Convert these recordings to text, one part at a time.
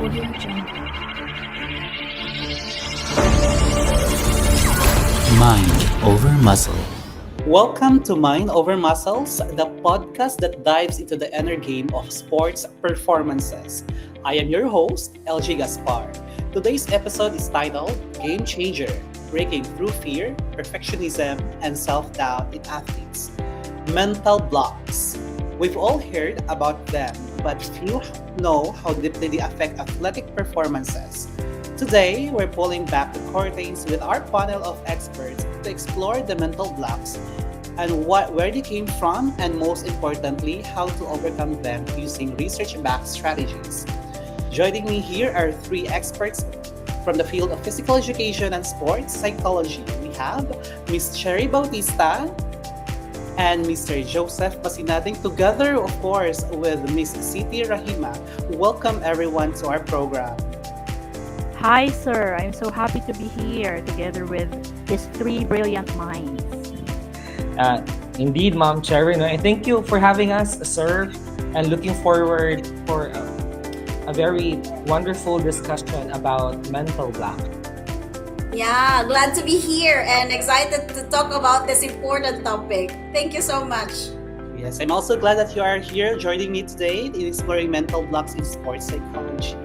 Audio Jungle. Mind over muscle. Welcome to Mind Over Muscles, the podcast that dives into the inner game of sports performances. I am your host, LG Gaspar. Today's episode is titled Game Changer: Breaking Through Fear, Perfectionism, and Self Doubt in Athletes. Mental blocks. We've all heard about them, but few know how deeply they affect athletic performances. Today, we're pulling back the curtains with our panel of experts to explore the mental blocks and where they came from, and most importantly, how to overcome them using research-backed strategies. Joining me here are three experts from the field of physical education and sports psychology. We have Ms. Cherry Bautista and Mr. Joseph Pasinading, together, of course, with Ms. Siti Rahima. Welcome everyone to our program. Hi, sir. I'm so happy to be here together with these three brilliant minds. Uh, Indeed, Mom Cherry, no, and thank you for having us, sir, and looking forward for a very wonderful discussion about mental block. Yeah, glad to be here and excited to talk about this important topic. Thank you so much. Yes, I'm also glad that you are here joining me today in exploring mental blocks in sports psychology.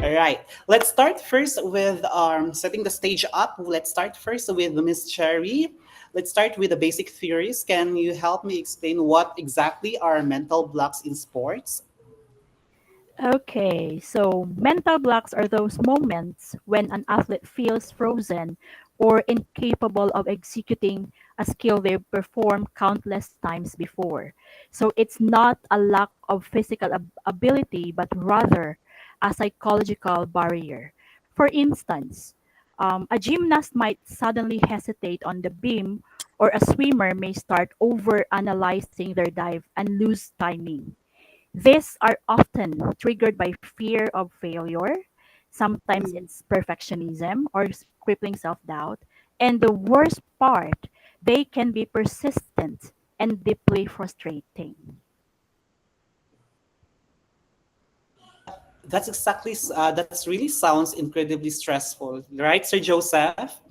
All right, let's start first with setting the stage up. Let's start first with Miss Cherry. Let's start with the basic theories. Can you help me explain what exactly are mental blocks in sports? Okay, so mental blocks are those moments when an athlete feels frozen or incapable of executing a skill they've performed countless times before. So it's not a lack of physical ability, but rather a psychological barrier. For instance, a gymnast might suddenly hesitate on the beam, or a swimmer may start over analyzing their dive and lose timing. These are often triggered by fear of failure. Sometimes Mm. it's perfectionism or crippling self doubt. And the worst part, they can be persistent and deeply frustrating. That's really sounds incredibly stressful, right, Sir Joseph?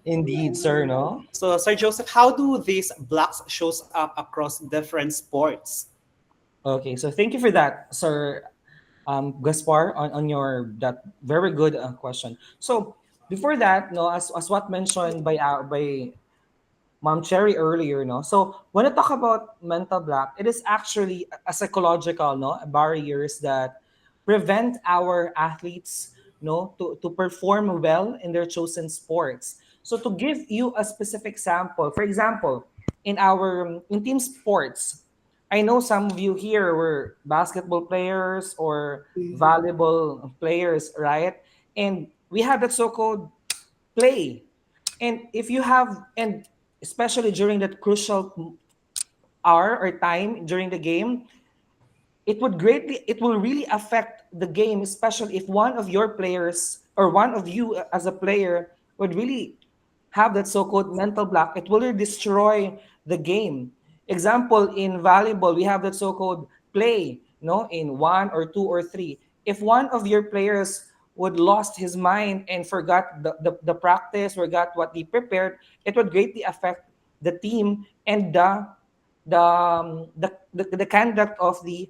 Indeed, sir, no? So, Sir Joseph, how do these blocks shows up across different sports? Okay, so thank you for that, sir Gaspar, on your that very good question. So before that, no, as what mentioned by Mom Cherry earlier, no. So when I talk about mental block, it is actually a psychological, no, barriers that prevent our athletes, no, to perform well in their chosen sports. So to give you a specific example, for example, in team sports, I know some of you here were basketball players or Mhm. volleyball players, right? And we have that so-called play. And if you have, and especially during that crucial hour or time during the game, it will really affect the game, especially if one of your players or one of you as a player would really have that so-called mental block. It will really destroy the game. Example, in volleyball we have that so-called play, no, in one or two or three. If one of your players would lost his mind and forgot the practice, forgot what he prepared, it would greatly affect the team and the conduct of the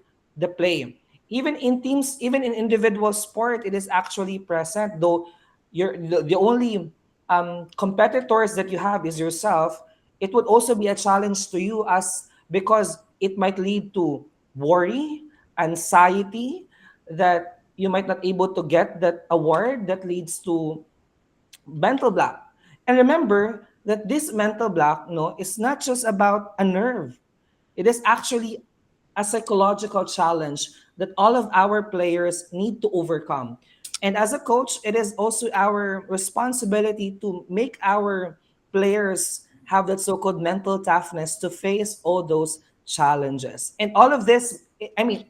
play. Even in teams, even in individual sport, it is actually present. Though the only competitors that you have is yourself, it would also be a challenge to you as because it might lead to worry, anxiety, that you might not able to get that award that leads to mental block. And remember that this mental block, no, is not just about a nerve. It is actually a psychological challenge that all of our players need to overcome. And as a coach, it is also our responsibility to make our players have that so-called mental toughness to face all those challenges. And all of this, I mean,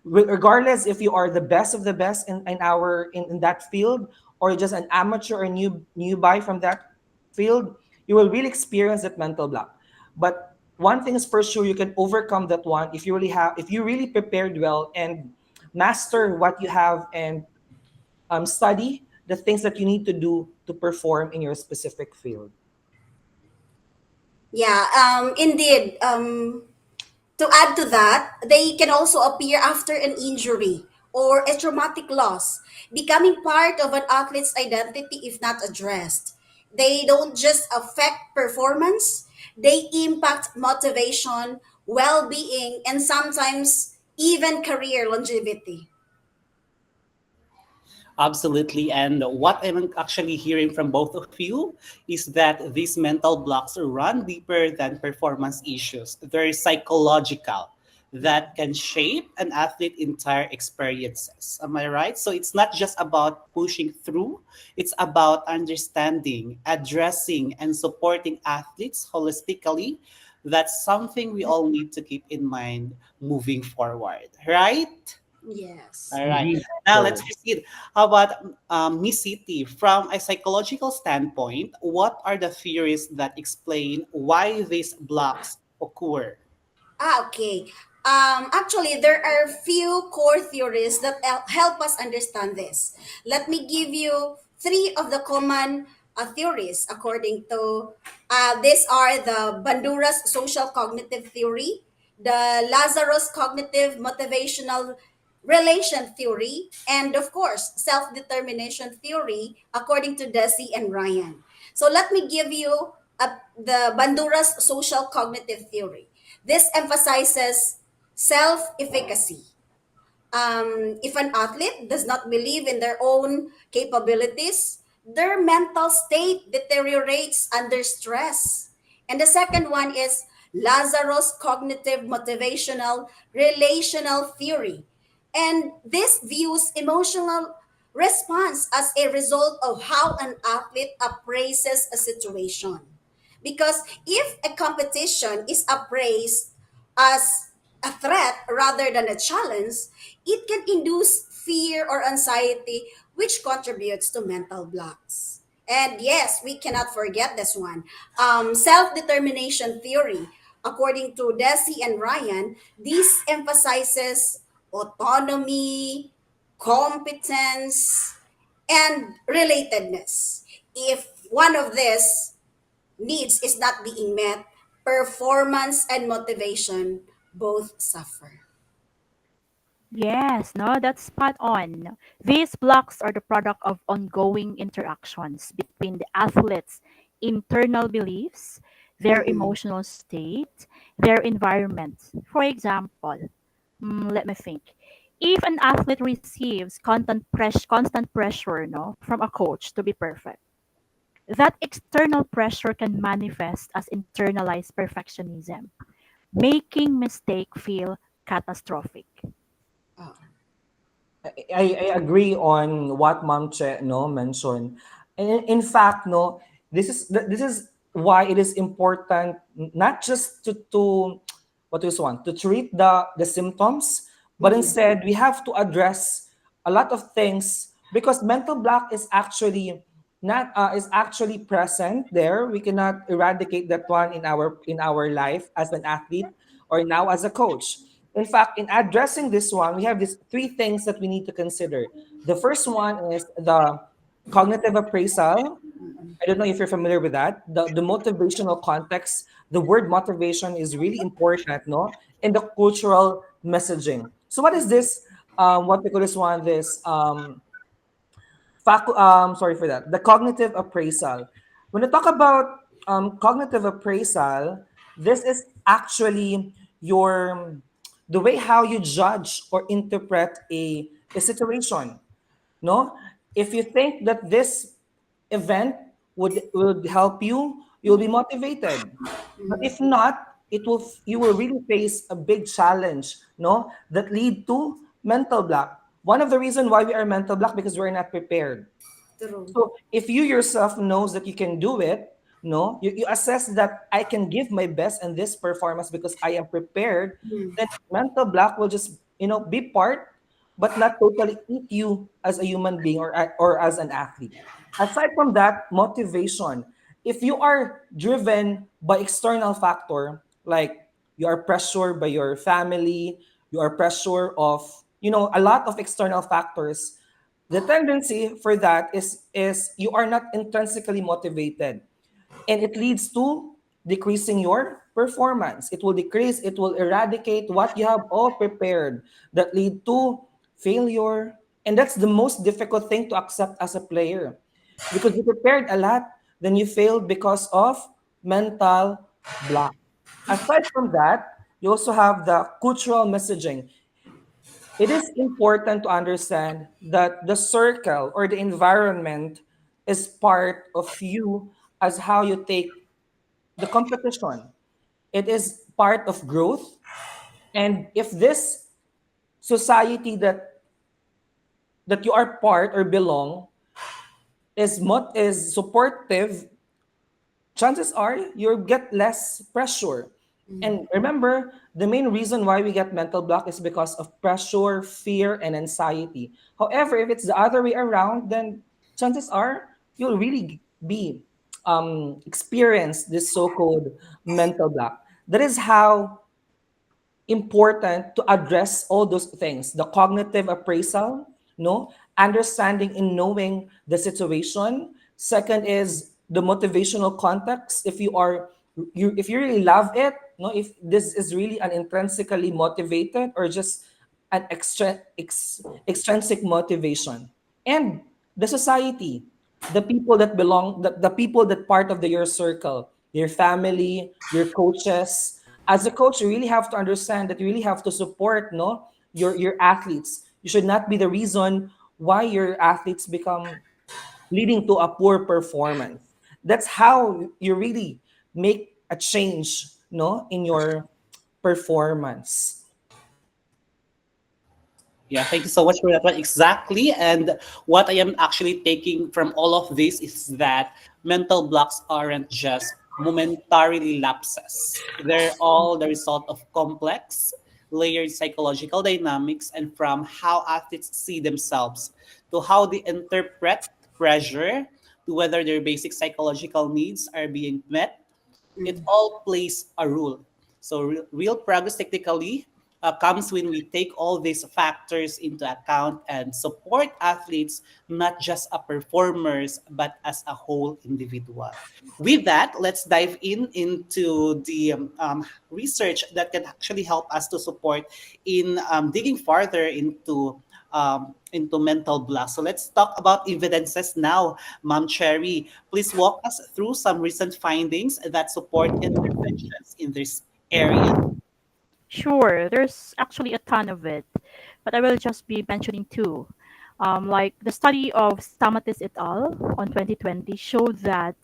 regardless if you are the best of the best in that field or just an amateur or newbie from that field, you will really experience that mental block. But one thing is for sure, you can overcome that one if you really prepared well and master what you have and study the things that you need to do to perform in your specific field. Yeah, indeed. To add to that, they can also appear after an injury or a traumatic loss, becoming part of an athlete's identity if not addressed. They don't just affect performance, they impact motivation, well being, and sometimes even career longevity. Absolutely. And what I'm actually hearing from both of you is that these mental blocks run deeper than performance issues. They're psychological that can shape an athlete's entire experiences. Am I right? So it's not just about pushing through, it's about understanding, addressing, and supporting athletes holistically. That's something we all need to keep in mind moving forward, right? Yes. All right. Indeed. Now let's So proceed. How about Miss City? From a psychological standpoint, what are the theories that explain why these blocks occur? Okay. Actually, there are few core theories that help us understand this. Let me give you three of the common theories according to these are the Bandura's social cognitive theory, the Lazarus cognitive motivational relation theory, and of course, self-determination theory according to Desi and Ryan. So let me give you the Bandura's social cognitive theory. This emphasizes self efficacy. If an athlete does not believe in their own capabilities, their mental state deteriorates under stress. And the second one is Lazarus cognitive motivational relational theory. And this views emotional response as a result of how an athlete appraises a situation. Because if a competition is appraised as a threat rather than a challenge, it can induce fear or anxiety, which contributes to mental blocks. And yes, we cannot forget this one. Self determination theory. According to Desi and Ryan, this emphasizes autonomy, competence, and relatedness. If one of these needs is not being met, performance and motivation both suffer. Yes, no, that's spot on. These blocks are the product of ongoing interactions between the athlete's internal beliefs, their Mm-mm. emotional state, their environment. For example, let me think. If an athlete receives constant pressure, no, from a coach to be perfect, that external pressure can manifest as internalized perfectionism, making mistake feel catastrophic. Oh. I agree on what Ma'am Che no mentioned. And in fact, no, this is why it is important not just to what is one to treat the symptoms, but Mm-mm. instead we have to address a lot of things because mental block is actually not is actually present there. We cannot eradicate that one in our life as an athlete or now as a coach. In fact, in addressing this one, we have these three things that we need to consider. The first one is the cognitive appraisal. I don't know if you're familiar with that. The motivational context, the word motivation is really important, no? In the cultural messaging. So what is this? What we call this one? This sorry for that. The cognitive appraisal. When we talk about cognitive appraisal, this is actually your the way how you judge or interpret a situation. No, if you think that this event would help you, you'll be motivated. But if not, you will really face a big challenge, no, that lead to mental block. One of the reason why we are mental block because we're not prepared. True. So if you yourself knows that you can do it, no, you assess that I can give my best in this performance because I am prepared, Mm. then mental block will just be part, but not totally eat you as a human being or as an athlete. Aside from that, motivation. If you are driven by external factor, like you are pressured by your family, you are pressure of a lot of external factors, the tendency for that is you are not intrinsically motivated, and it leads to decreasing your performance. It will decrease, it will eradicate what you have all prepared, that lead to failure. And that's the most difficult thing to accept as a player, because you prepared a lot, then you failed because of mental block. Aside from that, you also have the cultural messaging. It is important to understand that the circle or the environment is part of you, as how you take the competition. It is part of growth. And if this society that you are part or belong is supportive, chances are you'll get less pressure. And remember, the main reason why we get mental block is because of pressure, fear, and anxiety. However, if it's the other way around, then chances are you'll really be experience this so-called mental block. That is how important to address all those things: the cognitive appraisal, no, understanding and knowing the situation. Second is the motivational context. If you are, if you really love it, no, if this is really an intrinsically motivated or just an extrinsic motivation. And the society, the people that belong, the people that part of your circle, your family, your coaches. As a coach, you really have to understand that you really have to support, no, your athletes. You should not be the reason why your athletes become leading to a poor performance. That's how you really make a change, no, in your performance. Yeah, thank you so much for that one. Exactly. And what I am actually taking from all of this is that mental blocks aren't just momentarily lapses. They're all the result of complex, layered psychological dynamics, and from how athletes see themselves to how they interpret pressure to whether their basic psychological needs are being met. It all plays a role. So real progress technically comes when we take all these factors into account and support athletes not just as performers but as a whole individual. With that, let's dive into the research that can actually help us to support in digging farther into mental blocks. So let's talk about evidences now. Mom Cherry, please walk us through some recent findings that support interventions in this area. Sure, there's actually a ton of it, but I will just be mentioning two. Like the study of Stamatis et al. On 2020 showed that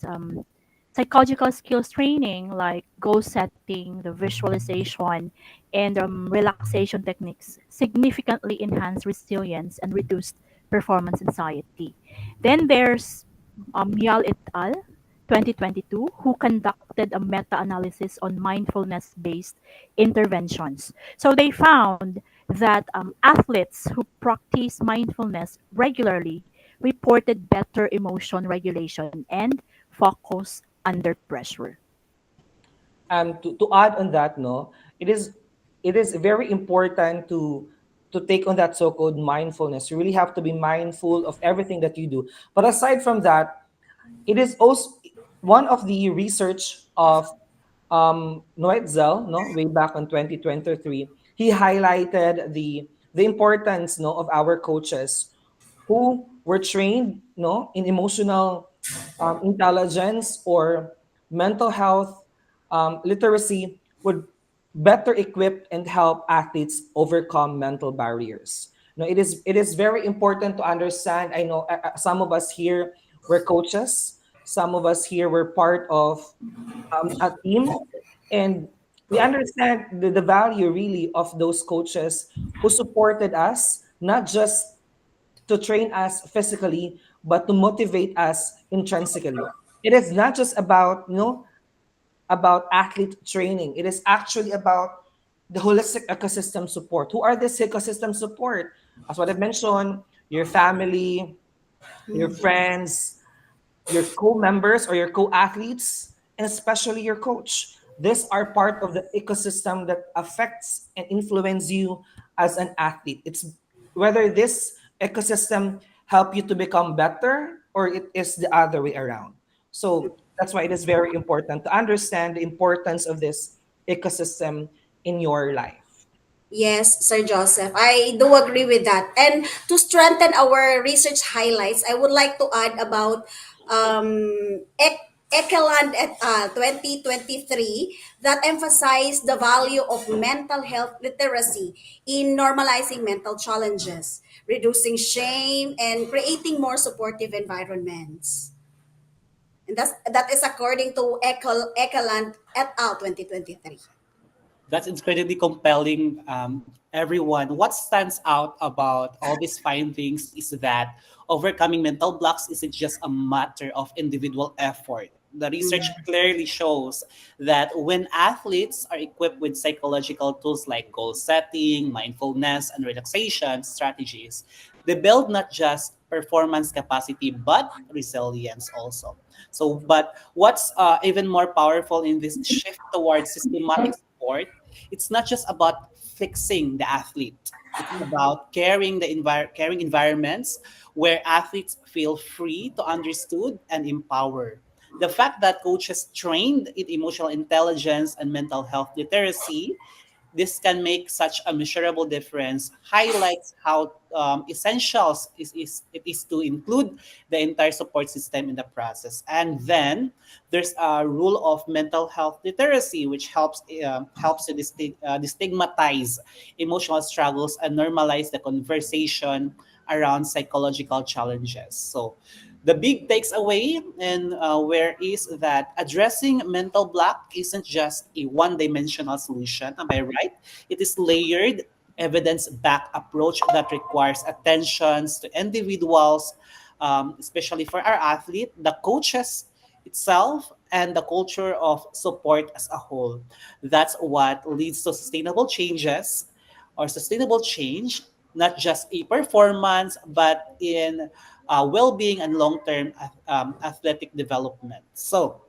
psychological skills training, like goal setting, the visualization, and relaxation techniques, significantly enhance resilience and reduced performance anxiety. Then there's Yal et al. 2022, who conducted a meta-analysis on mindfulness-based interventions. So they found that athletes who practice mindfulness regularly reported better emotion regulation and focus under pressure. To add on that, no, it is very important to take on that so-called mindfulness. You really have to be mindful of everything that you do. But aside from that, it is also one of the research of Noetzel, no, way back in 2023. He highlighted the importance, no, of our coaches who were trained, no, in emotional intelligence or mental health literacy, would better equip and help athletes overcome mental barriers. No, it is very important to understand. I know some of us here were coaches, some of us here were part of a team, and we understand the value really of those coaches who supported us, not just to train us physically, but to motivate us intrinsically. It is not just about, about athlete training. It is actually about the holistic ecosystem support. Who are this ecosystem support? As what I mentioned, your family, your friends, your co-members or your co-athletes, and especially your coach. These are part of the ecosystem that affects and influence you as an athlete. whether this ecosystem help you to become better or it is the other way around. So that's why it is very important to understand the importance of this ecosystem in your life. Yes, Sir Joseph, I do agree with that. And to strengthen our research highlights, I would like to add about Ekeland et al. 2023 that emphasized the value of mental health literacy in normalizing mental challenges, reducing shame, and creating more supportive environments. And that is according to Ekeland et al. 2023. That's incredibly compelling, everyone. What stands out about all these findings is that overcoming mental blocks isn't just a matter of individual effort. The research clearly shows that when athletes are equipped with psychological tools like goal setting, mindfulness, and relaxation strategies, they build not just performance capacity but resilience also. But what's even more powerful in this shift towards systematic support, it's not just about fixing the athlete. It's about caring environments where athletes feel free to understood and empowered. The fact that coaches trained in emotional intelligence and mental health literacy, this can make such a measurable difference, highlights how it is to include the entire support system in the process. And then there's a rule of mental health literacy, which helps to destigmatize emotional struggles and normalize the conversation around psychological challenges. So the big takes away and where is that addressing mental block isn't just a one-dimensional solution. Am I right? It is layered, evidence-backed approach that requires attentions to individuals, especially for our athlete, the coaches itself, and the culture of support as a whole. That's what leads to sustainable change, not just a performance, but in well-being and long-term athletic development. So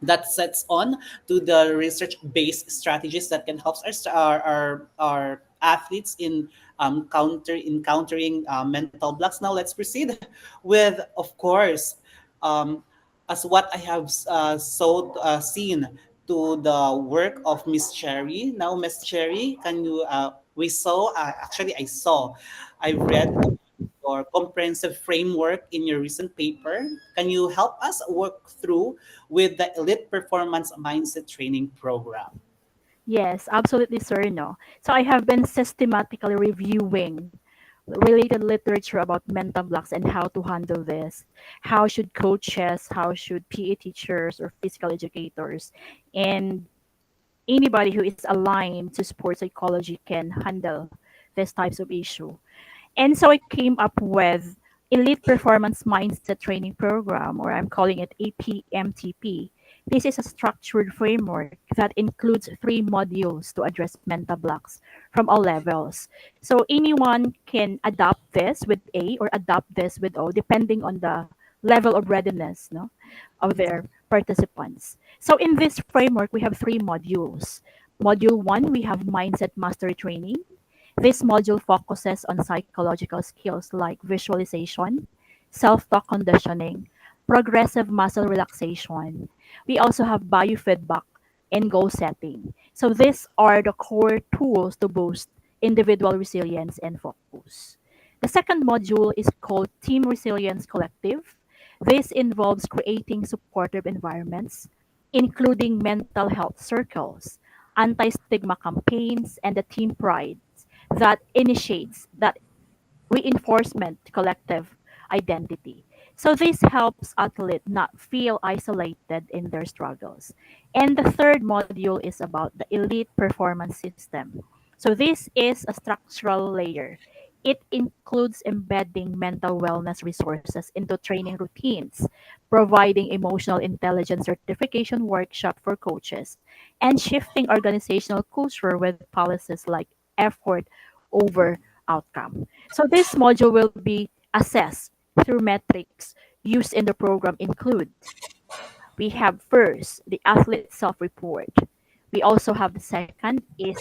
that sets on to the research-based strategies that can help our athletes in encountering mental blocks. Now let's proceed with, of course, um, as what I have seen to the work of Miss Cherry. Now, Miss Cherry, can you? We saw. Actually, I saw. I've read your comprehensive framework in your recent paper. Can you help us work through with the Elite Performance Mindset Training Program? Yes, absolutely, sir. No. So I have been systematically reviewing related literature about mental blocks and how to handle this. How should coaches, how should PE teachers or physical educators, and anybody who is aligned to sports psychology can handle these types of issue. And so I came up with Elite Performance Mindset Training Program, or I'm calling it APMTP. This is a structured framework that includes 3 modules to address mental blocks from all levels. So anyone can adopt this with A or adopt this with O, depending on the level of readiness, no, of their participants. So in this framework, we have 3 modules. Module 1, we have Mindset Mastery Training. This module focuses on psychological skills like visualization, self talk conditioning, progressive muscle relaxation. We also have biofeedback and goal setting. So, these are the core tools to boost individual resilience and focus. The second module is called Team Resilience Collective. This involves creating supportive environments, including mental health circles, anti stigma campaigns, and the team pride that initiates that reinforcement collective identity. So this helps athletes not feel isolated in their struggles. And the third module is about the elite performance system. So this is a structural layer. It includes embedding mental wellness resources into training routines, providing emotional intelligence certification workshop for coaches, and shifting organizational culture with policies like effort over outcome. So this module will be assessed through metrics used in the program include we have first the athlete self-report. We also have the second is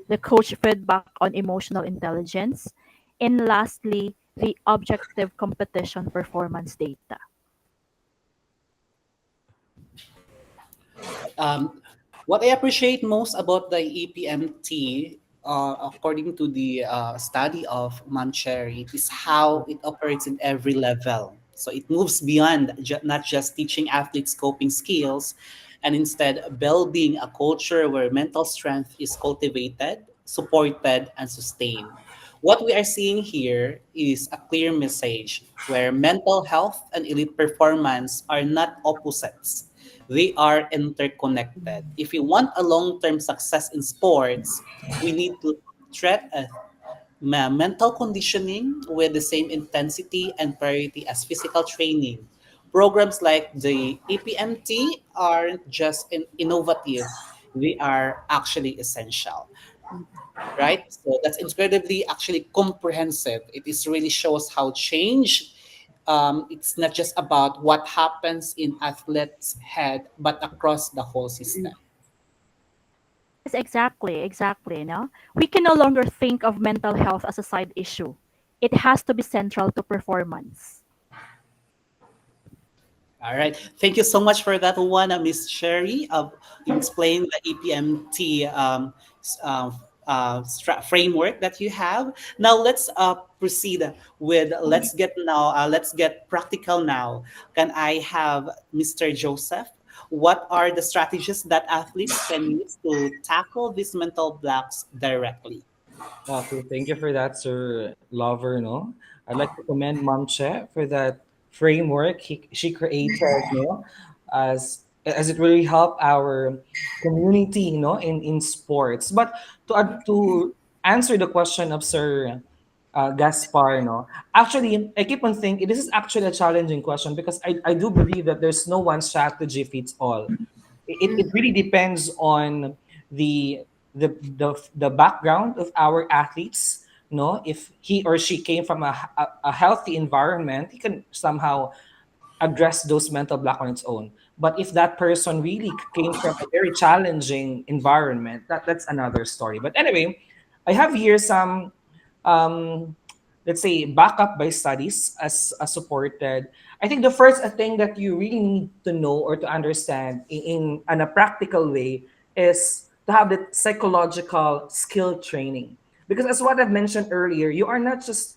the coach feedback on emotional intelligence. And lastly, the objective competition performance data. Um, what I appreciate most about the EPMT, according to the study of Mancheri, is how it operates in every level. So it moves beyond not just teaching athletes coping skills, and instead building a culture where mental strength is cultivated, supported, and sustained. What we are seeing here is a clear message where mental health and elite performance are not opposites, they are interconnected. If we want a long-term success in sports, we need to treat mental conditioning with the same intensity and priority as physical training. Programs like the APMT aren't just innovative, they are actually essential, right? So that's incredibly actually comprehensive. It is really shows how change, it's not just about what happens in athletes' head, but across the whole system. Yes, exactly, exactly. No, we can no longer think of mental health as a side issue. It has to be central to performance. All right. Thank you so much for that one, Miss Sherry, of explaining the EPMT framework that you have. Now let's proceed with let's get practical now. Can I have Mr. Joseph? What are the strategies that athletes can use to tackle these mental blocks directly? Okay, thank you for that, Sir Lover. No, I'd like to commend Mom Che for that framework she created. No, as it really helped our community. In sports. But to answer the question of Sir Gaspar. No, actually, I keep on thinking this is actually a challenging question because I do believe that there's no one strategy fits all. It really depends on the the background of our athletes. No, if he or she came from a healthy environment, he can somehow address those mental block on its own. But if that person really came from a very challenging environment, that's another story. But anyway, I have here some, um, let's say, backup by studies as supported. I think the first thing that you really need to know or to understand in a practical way is to have the psychological skill training. Because as what I've mentioned earlier, you are not just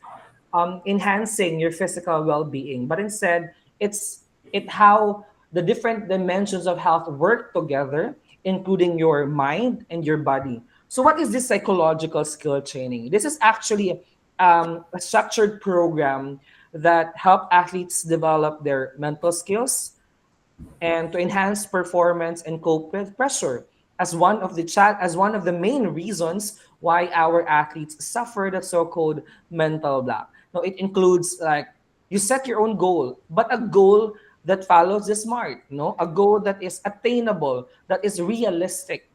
enhancing your physical well-being, but instead it how the different dimensions of health work together, including your mind and your body. So, what is this psychological skill training? This is actually a structured program that help athletes develop their mental skills and to enhance performance and cope with pressure as one of the main reasons why our athletes suffer the so-called mental block. Now it includes like you set your own goal, but a goal that follows the smart, a goal that is attainable, that is realistic,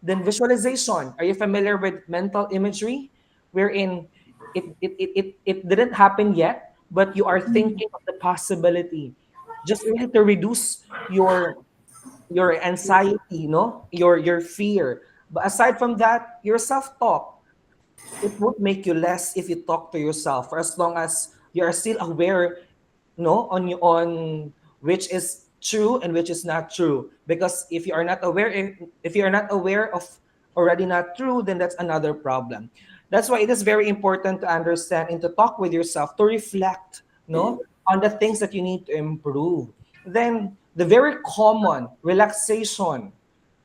Then visualization. Are you familiar with mental imagery? Wherein it didn't happen yet, but you are thinking of the possibility just really to reduce your anxiety, your fear. But aside from that, your self-talk, it would make you less if you talk to yourself for as long as you are still aware, on which is true and which is not true. Because if you are not aware of already not true, then that's another problem. That's why it is very important to understand and to talk with yourself, to reflect, on the things that you need to improve. Then the very common relaxation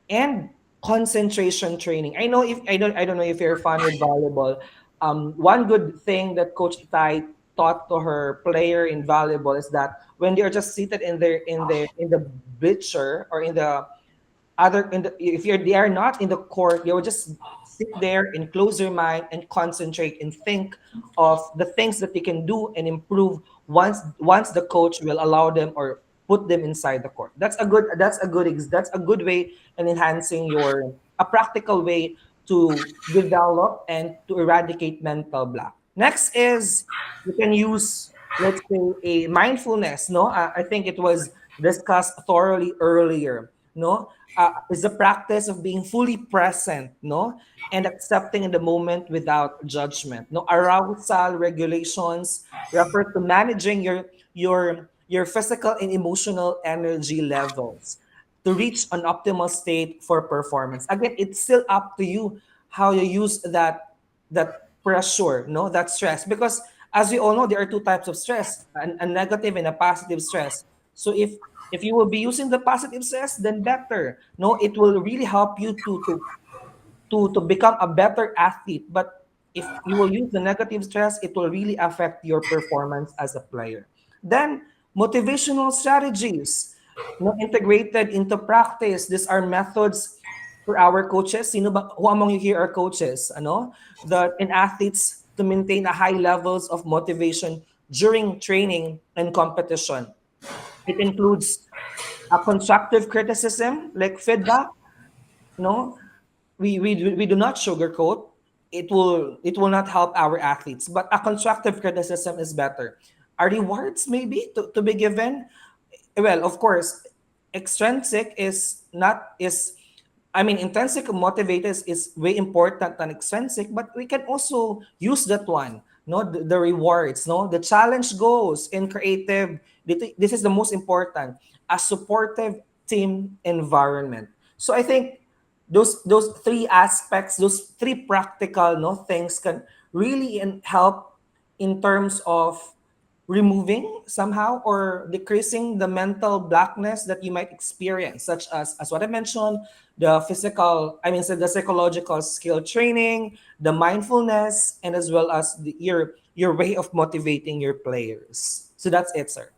and concentration training. I don't know if you're fun with volleyball. One good thing that Coach Itai taught to her player in volleyball is that when they're just seated in the bleacher or in the other if they are not in the court, they will just sit there and close their mind and concentrate and think of the things that they can do and improve once the coach will allow them or put them inside the court. That's a good way in enhancing your a practical way to develop and to eradicate mental block. Next is you can use, let's say, a mindfulness. No, I think it was discussed thoroughly earlier. No, is the practice of being fully present, no, and accepting in the moment without judgment. No, arousal regulations refer to managing your physical and emotional energy levels to reach an optimal state for performance. Again, it's still up to you how you use that pressure, no, that stress, because as we all know, there are two types of stress, a negative and a positive stress. So if you will be using the positive stress, then better. No, it will really help you to become a better athlete. But if you will use the negative stress, it will really affect your performance as a player. Then motivational strategies, no, integrated into practice. These are methods for our coaches. Sino ba, who among you here are coaches? Ano? The in athletes to maintain a high levels of motivation during training and competition. It includes a constructive criticism, like feedback. No, we do not sugarcoat. It will not help our athletes, but a constructive criticism is better. Are rewards maybe to be given? Well, of course, extrinsic is not is I mean, intrinsic motivators is way important than extrinsic, but we can also use that one. No, the rewards, no, the challenge goals in creative. This is the most important. A supportive team environment. So I think those three aspects, those three practical no things can really help in terms of removing somehow or decreasing the mental blackness that you might experience, such as what I mentioned, the physical, I mean, so the psychological skill training, the mindfulness, and as well as your way of motivating your players. So that's it, sir.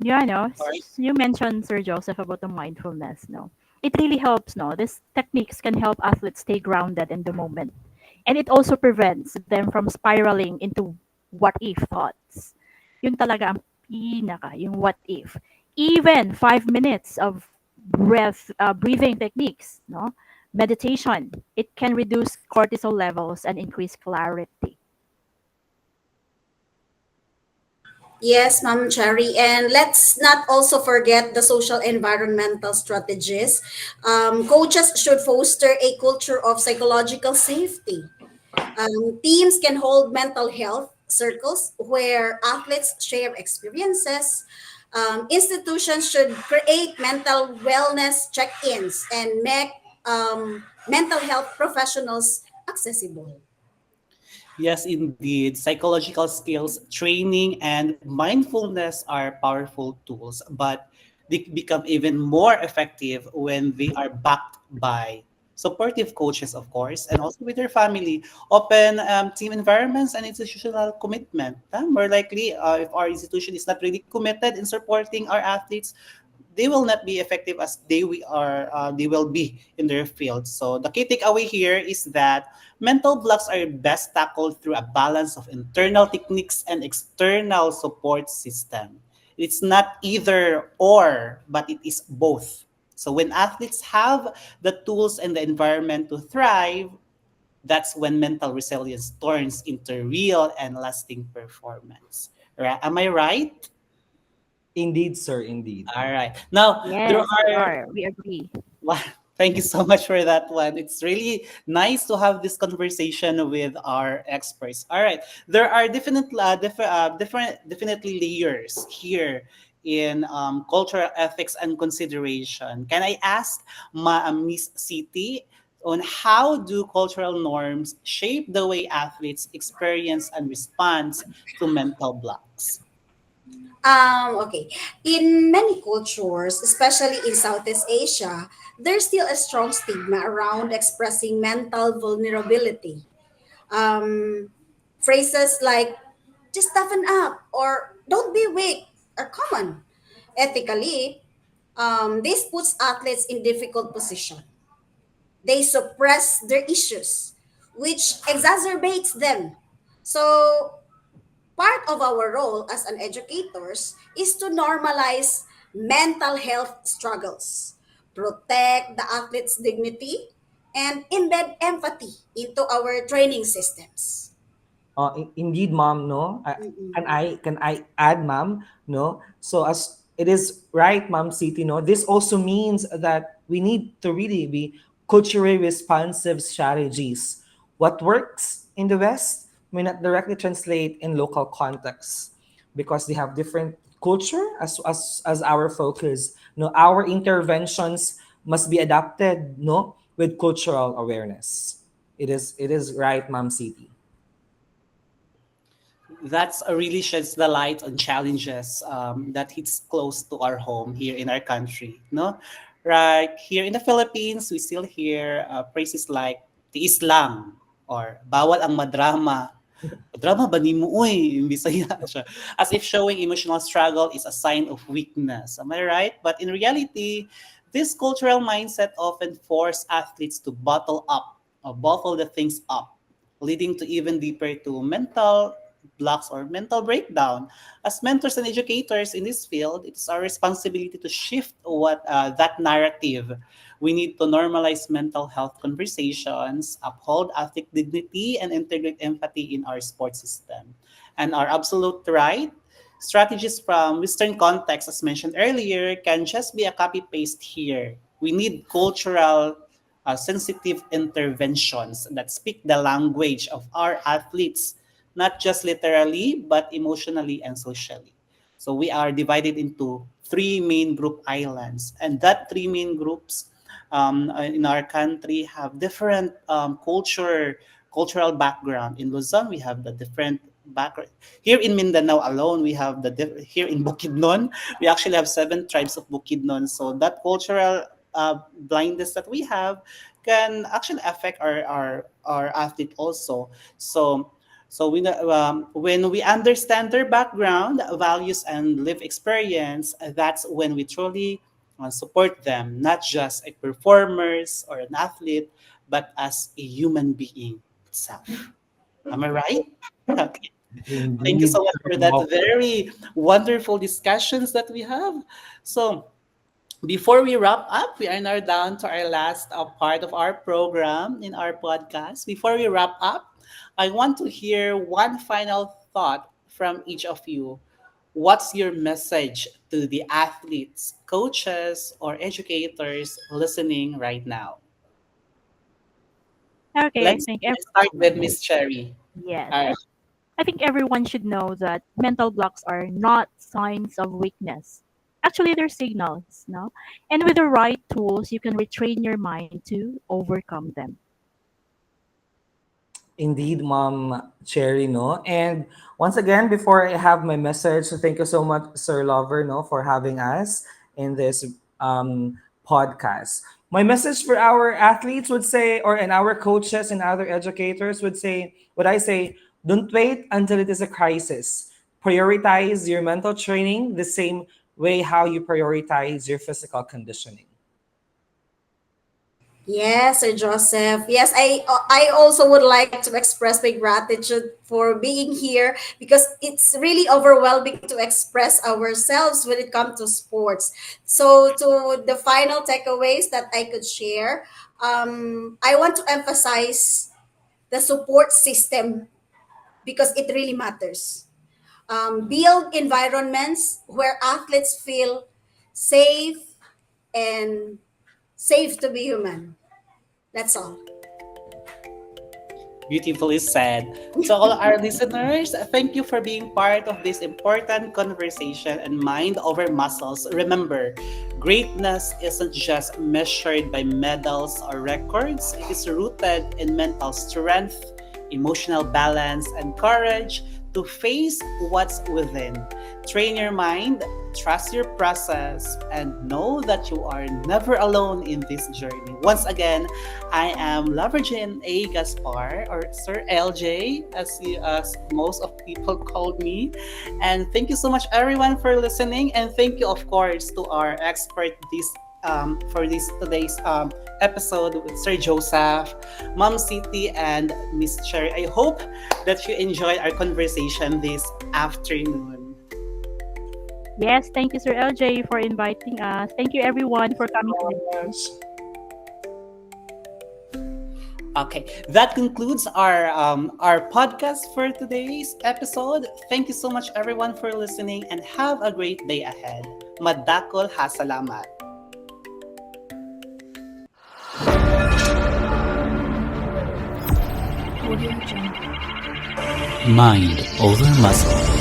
Yeah, no, All right. you mentioned, Sir Joseph, about the mindfulness, no. It really helps, no. These techniques can help athletes stay grounded in the moment. And it also prevents them from spiraling into what if thoughts. Yun talaga ang pinaka, yung what if. Even 5 minutes of breathing techniques, no? Meditation, it can reduce cortisol levels and increase clarity. Yes, Ma'am Cherry. And let's not also forget the social environmental strategies. Coaches should foster a culture of psychological safety. Teams can hold mental health circles where athletes share experiences. Institutions should create mental wellness check ins and make mental health professionals accessible. Yes, indeed. Psychological skills, training, and mindfulness are powerful tools, but they become even more effective when they are backed by supportive coaches, of course, and also with their family. Open team environments and institutional commitment. More likely, if our institution is not really committed in supporting our athletes, they will not be effective as they will be in their field. So the key takeaway here is that mental blocks are best tackled through a balance of internal techniques and external support system. It's not either or, but it is both. So when athletes have the tools and the environment to thrive, that's when mental resilience turns into real and lasting performance. Right? Am I right? Indeed, sir. Indeed. All right. Now, there Yes, we are are. We agree. Wow, thank you so much for that one. It's really nice to have this conversation with our experts. All right, there are definitely layers here in cultural ethics and consideration. Can I ask Miss City on how do cultural norms shape the way athletes experience and respond to mental blocks? Okay. In many cultures, especially in Southeast Asia, there's still a strong stigma around expressing mental vulnerability. Um, Phrases like "just toughen up" or "don't be weak" are common. Ethically, this puts athletes in difficult position. They suppress their issues, which exacerbates them. So part of our role as an educators is to normalize mental health struggles, protect the athlete's dignity, and embed empathy into our training systems. Indeed, ma'am. No, Mm-mm. can I add, ma'am? No. So as It is right, Mom City. No, this also means that we need to really be culturally responsive strategies. What works in the West may not directly translate in local contexts because they have different culture as our focus. No, our interventions must be adapted, no, with cultural awareness. It is right, Mom City. That's really sheds the light on challenges that hits close to our home here in our country. No, right here in the Philippines, we still hear phrases like tiis lang or bawal ang madrama. Drama ba ni mo, uy, yung Bisaya siya. As if showing emotional struggle is a sign of weakness. Am I right? But in reality, this cultural mindset often force athletes to bottle up or bottle the things up, leading to even deeper to mental blocks or mental breakdown. As mentors and educators in this field, it's our responsibility to shift what that narrative. We need to normalize mental health conversations, uphold athletic dignity, and integrate empathy in our sports system. And our absolute right, strategies from Western context, as mentioned earlier, can just be a copy paste here. We need cultural sensitive interventions that speak the language of our athletes, not just literally, but emotionally and socially. So we are divided into three main group islands, and that three main groups in our country have different cultural background. In Luzon, we have the different background. Here in Mindanao alone, we have here in Bukidnon, we actually have seven tribes of Bukidnon. So that cultural blindness that we have can actually affect our athlete also. So when we understand their background, values, and life experience, that's when we truly support them, not just a performers or an athlete, but as a human being itself. Am I right? Okay. Thank you Indeed. so much for that very wonderful discussions that we have. So before we wrap up, we are now down to our last part of our program in our podcast. Before we wrap up, I want to hear one final thought from each of you. What's your message to the athletes, coaches, or educators listening right now? Okay, I think Let's start with Miss Cherry. yes. All right. I think everyone should know that mental blocks are not signs of weakness. Actually, they're signals, no? And with the right tools, you can retrain your mind to overcome them. Indeed, Mom Cherry, no? And once again, before I have my message, thank you so much, Sir Lover, no, for having us in this podcast. My message for our athletes would say, or and our coaches and other educators would I say, don't wait until it is a crisis. Prioritize your mental training the same way how you prioritize your physical conditioning. Yes, Sir Joseph. Yes, I also would like to express my gratitude for being here because it's really overwhelming to express ourselves when it comes to sports. So, to the final takeaways that I could share, I want to emphasize the support system because it really matters. Build environments where athletes feel safe and safe to be human. That's all. Beautifully said. To all our listeners, thank you for being part of this important conversation and mind over muscles. Remember, greatness isn't just measured by medals or records, it is rooted in mental strength, emotional balance, and courage to face what's within. Train your mind, trust your process, and know that you are never alone in this journey. Once again, I am Lavergin A. Gaspar, or Sir LJ, as most of people called me. And thank you so much, everyone, for listening. And thank you, of course, to our expert for this today's episode with Sir Joseph, Mom City, and Miss Cherry. I hope that you enjoyed our conversation this afternoon. Yes, thank you, Sir LJ, for inviting us. Thank you, everyone, for coming today. Okay, that concludes our podcast for today's episode. Thank you so much, everyone, for listening, and have a great day ahead. Madakol ha salamat. Mind over muscle.